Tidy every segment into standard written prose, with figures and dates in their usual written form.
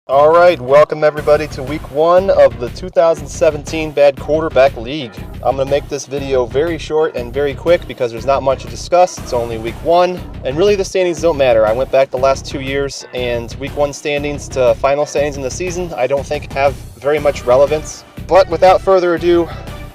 All right, welcome everybody to week 1 of the 2017 Bad Quarterback League. I'm going to make this video very short and very quick because there's not much to discuss. It's only week 1, and really the standings don't matter. I went back the last 2 years, and week 1 standings to final standings in the season I don't think have very much relevance. But without further ado,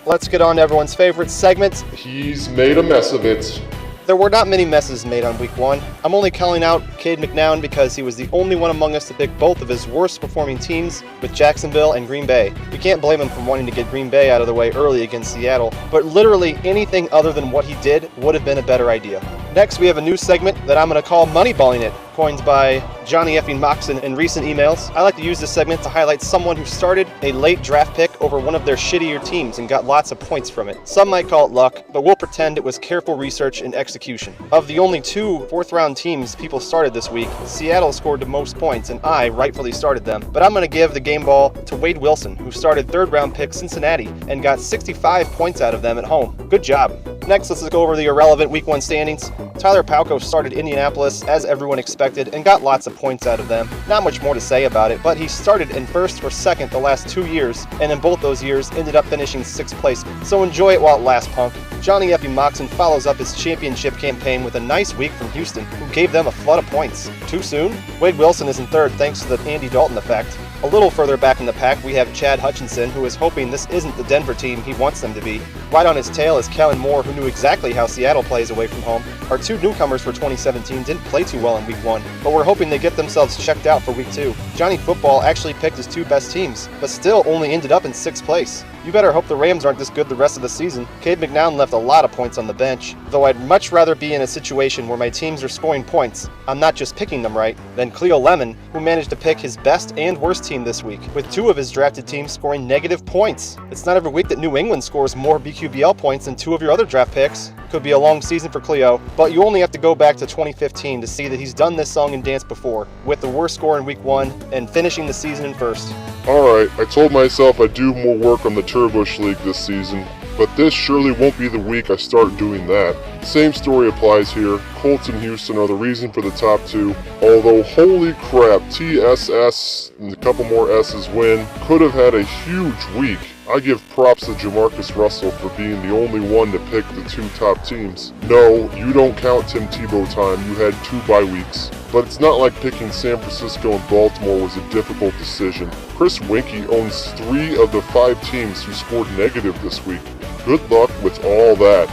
let's get on to everyone's favorite segment. He's made a mess of it. There were not many messes made on week 1. I'm only calling out Cade McNown because he was the only one among us to pick both of his worst performing teams with Jacksonville and Green Bay. We can't blame him for wanting to get Green Bay out of the way early against Seattle, but literally anything other than what he did would have been a better idea. Next, we have a new segment that I'm going to call Moneyballing It, coined by Johnny effing Moxon in recent emails. I like to use this segment to highlight someone who started a late draft pick over one of their shittier teams and got lots of points from it. Some might call it luck, but we'll pretend it was careful research and execution. Of the only 2 fourth-round teams people started this week, Seattle scored the most points, and I rightfully started them. But I'm going to give the game ball to Wade Wilson, who started third-round pick Cincinnati and got 65 points out of them at home. Good job. Next, let's go over the irrelevant week 1 standings. Tyler Palko started Indianapolis, as everyone expected, and got lots of points out of them. Not much more to say about it, but he started in first or second the last 2 years, and in both those years ended up finishing 6th place. So enjoy it while it lasts, punk. Johnny effing Moxon follows up his championship campaign with a nice week from Houston, who gave them a flood of points. Too soon? Wade Wilson is in third thanks to the Andy Dalton effect. A little further back in the pack, we have Chad Hutchinson, who is hoping this isn't the Denver team he wants them to be. Right on his tail is Kellen Moore, who knew exactly how Seattle plays away from home. Our 2 newcomers for 2017 didn't play too well in week 1, but we're hoping they get themselves checked out for week 2. Johnny Football actually picked his 2 best teams, but still only ended up in 6th place. You better hope the Rams aren't this good the rest of the season. Cade McNown left a lot of points on the bench, though I'd much rather be in a situation where my teams are scoring points, I'm not just picking them right, than Cleo Lemon, who managed to pick his best and worst team this week, with 2 of his drafted teams scoring negative points. It's not every week that New England scores more BQBL points than 2 of your other draft picks. Could be a long season for Cleo, but you only have to go back to 2015 to see that he's done this song and dance before, with the worst score in week 1 and finishing the season in first. Alright, I told myself I'd do more work on the Turbush League this season, but this surely won't be the week I start doing that. Same story applies here. Colts and Houston are the reason for the top 2, although holy crap, TSS and a couple more S's win could have had a huge week. I give props to Jamarcus Russell for being the only one to pick the 2 top teams. No, you don't count Tim Tebow time, you had 2 bye weeks. But it's not like picking San Francisco and Baltimore was a difficult decision. Chris Winkie owns 3 of the 5 teams who scored negative this week. Good luck with all that.